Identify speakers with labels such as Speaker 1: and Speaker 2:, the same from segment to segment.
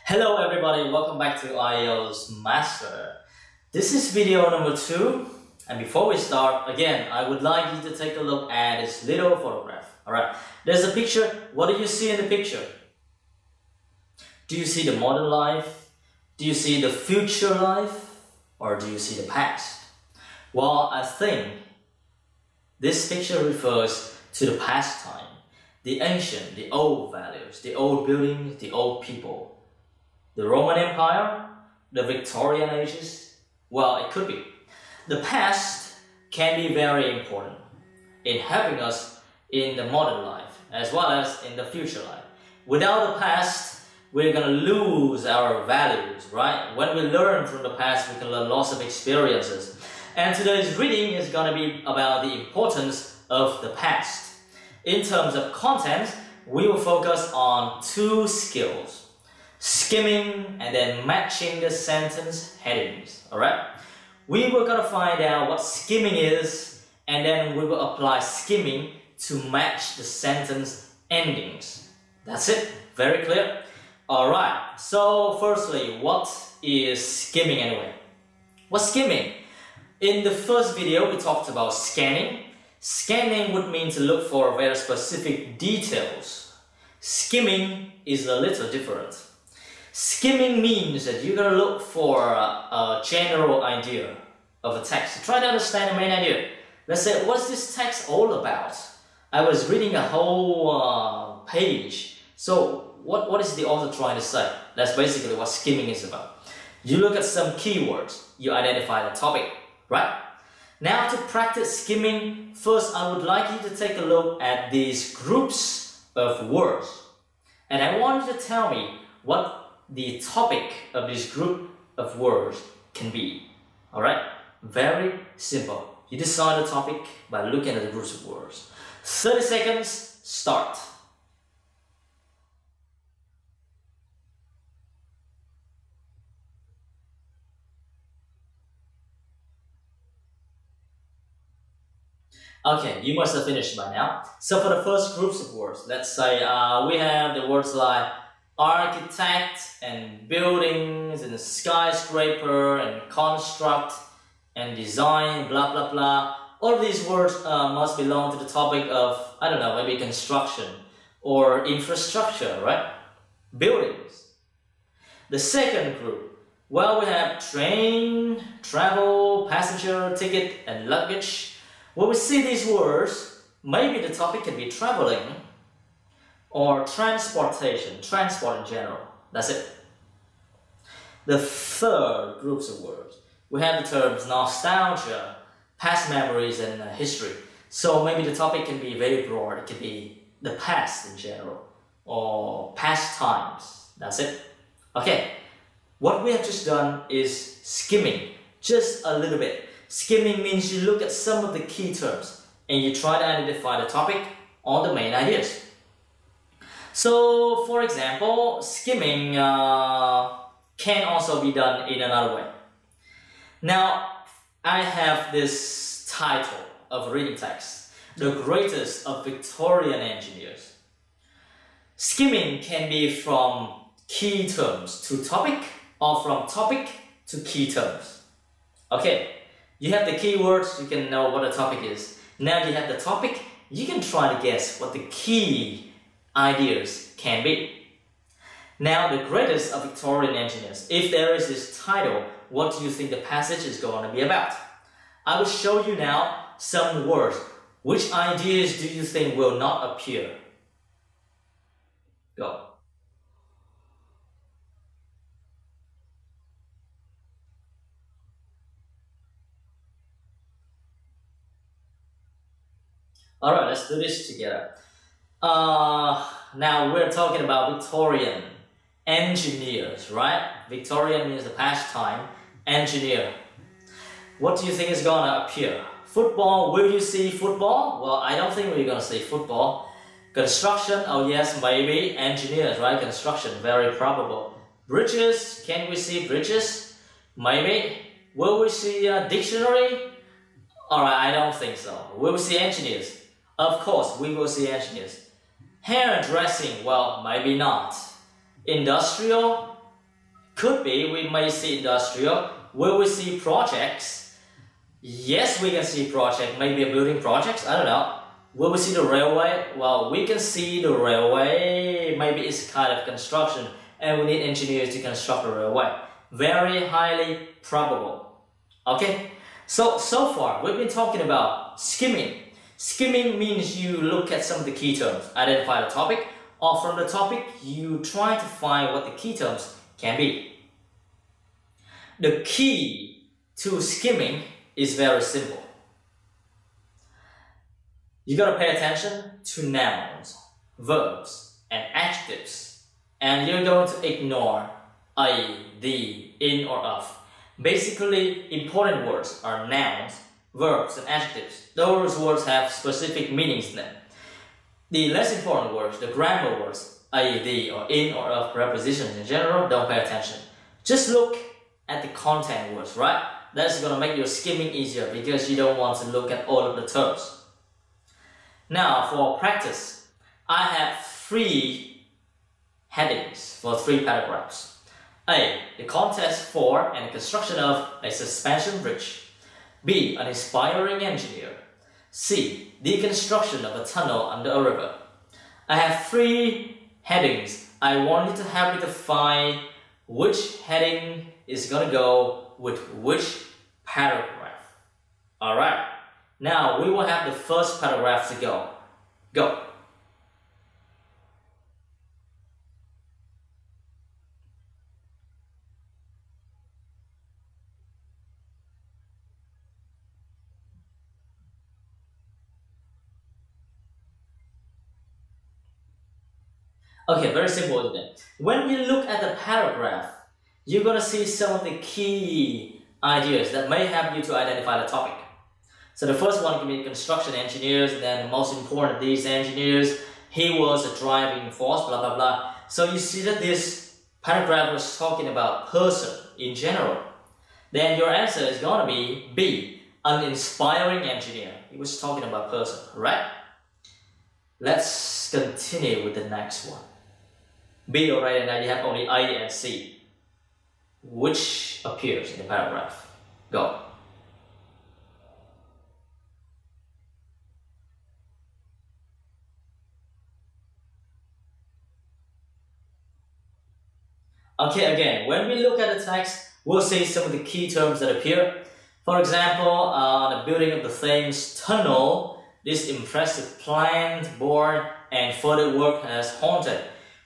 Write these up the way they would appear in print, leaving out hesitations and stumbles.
Speaker 1: Hello everybody, welcome back to IELTS Master. This is video number 2, and before we start, again, I would like you to take a look at this little photograph. Alright, there's a picture. What do you see in the picture? Do you see the modern life? Do you see the future life? Or do you see the past? Well, I think this picture refers to the past time, the ancient, the old values, the old buildings, the old people. The Roman Empire, the Victorian ages, well, it could be. The past can be very important in helping us in the modern life as well as in the future life. Without the past, we're going to lose our values, right? When we learn from the past, we can learn lots of experiences. And today's reading is going to be about the importance of the past. In terms of content, we will focus on 2 skills. Skimming and then matching the sentence headings, alright? We were going to find out what skimming is, and then we will apply skimming to match the sentence endings. That's it, very clear? Alright, so firstly, what is skimming anyway? What's skimming? In the first video, we talked about scanning. Scanning would mean to look for very specific details. Skimming is a little different. Skimming means that you're going to look for a general idea of a text. Try to understand the main idea. Let's say, what's this text all about? I was reading a whole page. So what is the author trying to say? That's basically what skimming is about. You look at some keywords. You identify the topic, right? Now to practice skimming, first I would like you to take a look at these groups of words. And I want you to tell me what the topic of this group of words can be. Alright? Very simple. You decide the topic by looking at the groups of words. 30 seconds, start. Okay, you must have finished by now. So for the first groups of words, let's say we have the words like architect and buildings and skyscraper and construct and design, blah blah blah. All of these words must belong to the topic of, I don't know, maybe construction or infrastructure, right? Buildings. The second group, well, we have train, travel, passenger, ticket and luggage. When we see these words, maybe the topic can be traveling or transportation, transport in general. That's it. The third groups of words, we have the terms nostalgia, past memories, and history. So maybe the topic can be very broad. It could be the past in general or past times. That's it. Okay, what we have just done is skimming, just a little bit. Skimming means you look at some of the key terms and you try to identify the topic or the main ideas. So, for example, skimming can also be done in another way. Now, I have this title of reading text, The Greatest of Victorian Engineers. Skimming can be from key terms to topic or from topic to key terms. Okay, you have the keywords, you can know what the topic is. Now you have the topic, you can try to guess what the key ideas can be. Now, the greatest of Victorian engineers. If there is this title, what do you think the passage is going to be about? I will show you now some words. Which ideas do you think will not appear? Go. Alright, let's do this together. Now we're talking about Victorian engineers, right? Victorian means the past time. Engineer. What do you think is gonna appear? Football, will you see football? Well, I don't think we're gonna see football. Construction, oh yes, maybe. Engineers, right? Construction, very probable. Bridges, can we see bridges? Maybe. Will we see a dictionary? Alright, I don't think so. Will we see engineers? Of course, we will see engineers. Hairdressing, well, maybe not. Industrial, Could be we may see industrial. Will we see projects? Yes, we can see project, maybe a building projects, I don't know. Will we see the railway? Well, we can see the railway, maybe it's kind of construction and we need engineers to construct the railway. Very highly probable. Okay, so far we've been talking about skimming. Skimming means you look at some of the key terms, identify the topic, or from the topic you try to find what the key terms can be. The key to skimming is very simple. You gotta pay attention to nouns, verbs, and adjectives, and you're going to ignore a, the, in, or of. Basically, important words are nouns, verbs, and adjectives. Those words have specific meanings in them. The less important words, the grammar words, a, the, or in, or of prepositions in general, don't pay attention. Just look at the content words, right? That's gonna make your skimming easier because you don't want to look at all of the terms. Now, for practice, I have 3 headings for 3 paragraphs. A. The context for and the construction of a suspension bridge. B. An inspiring engineer. C. The construction of a tunnel under a river. I have 3 headings. I want you to help me to find which heading is going to go with which paragraph. Alright, now we will have the first paragraph to go. Go! Okay, very simple, isn't it? When you look at the paragraph, you're going to see some of the key ideas that may help you to identify the topic. So the first one can be construction engineers, and then the most important of these engineers, he was a driving force, blah, blah, blah. So you see that this paragraph was talking about person in general. Then your answer is going to be B, an inspiring engineer. He was talking about person, right? Let's continue with the next one. B already, and now you have only A and C. Which appears in the paragraph? Go. Okay, again, when we look at the text, we'll see some of the key terms that appear. For example, the building of the Thames Tunnel, this impressive plan, board, and further work has haunted.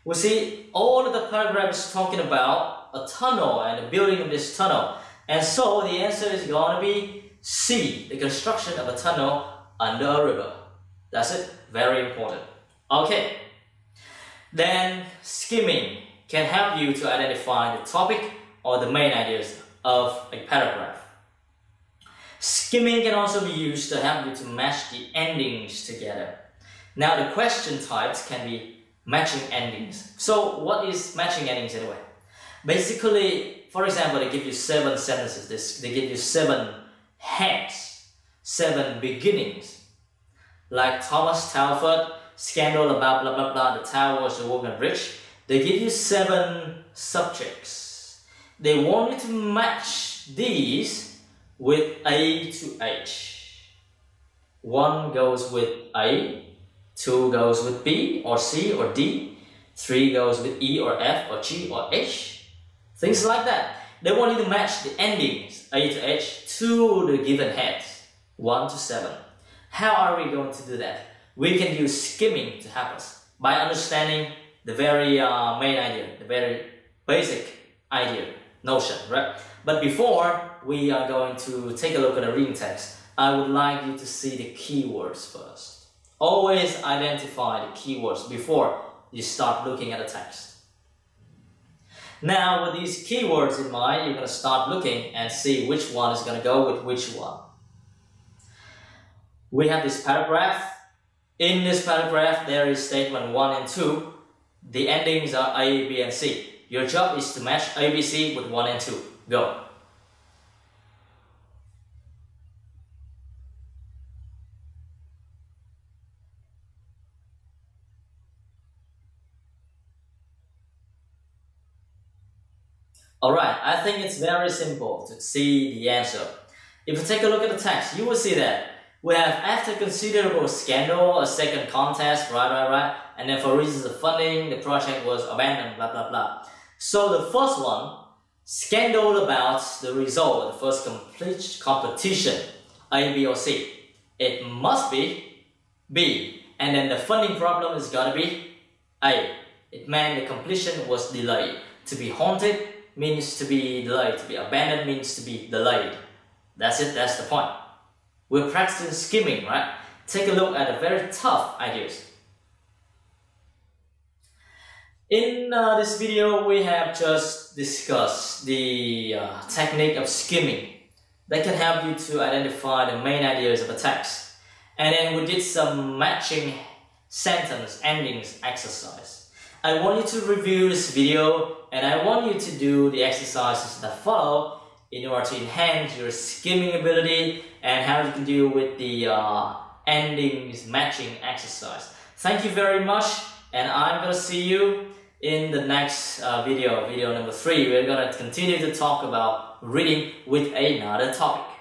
Speaker 1: We see all of the paragraphs talking about a tunnel and the building of this tunnel. And so the answer is going to be C, the construction of a tunnel under a river. That's it, very important. Okay, then skimming can help you to identify the topic or the main ideas of a paragraph. Skimming can also be used to help you to match the endings together. Now the question types can be matching endings. So what is matching endings anyway? Basically, for example, they give you 7 sentences. They give you 7 heads, 7 beginnings. Like Thomas Telford, scandal about blah blah blah, the towers, the Wogan Bridge. They give you 7 subjects. They want you to match these with A to H. 1 goes with A, 2 goes with B or C or D, 3 goes with E or F or G or H. Things like that. They want you to match the endings A to H to the given heads, 1 to 7. How are we going to do that? We can use skimming to help us by understanding the very main idea, the very basic idea, notion, right? But before we are going to take a look at the reading text, I would like you to see the keywords first. Always identify the keywords before you start looking at the text. Now, with these keywords in mind, you're going to start looking and see which one is going to go with which one. We have this paragraph. In this paragraph, there is statement 1 and 2. The endings are A, B, and C. Your job is to match A, B, C with 1 and 2. Go. Alright, I think it's very simple to see the answer. If you take a look at the text, you will see that we have after considerable scandal, a second contest, right, and then for reasons of funding, the project was abandoned, blah, blah, blah. So the first one, scandal about the result of the first complete competition, A, B, or C. It must be B, and then the funding problem is gotta be A. It meant the completion was delayed. To be haunted means to be delayed. To be abandoned means to be delayed. That's it, that's the point. We're practicing skimming, right? Take a look at the very tough ideas. In this video, we have just discussed the technique of skimming that can help you to identify the main ideas of a text. And then we did some matching sentence endings exercise. I want you to review this video and I want you to do the exercises that follow in order to enhance your skimming ability and how you can deal with the endings matching exercise. Thank you very much, and I'm going to see you in the next video number 3. We're going to continue to talk about reading with another topic.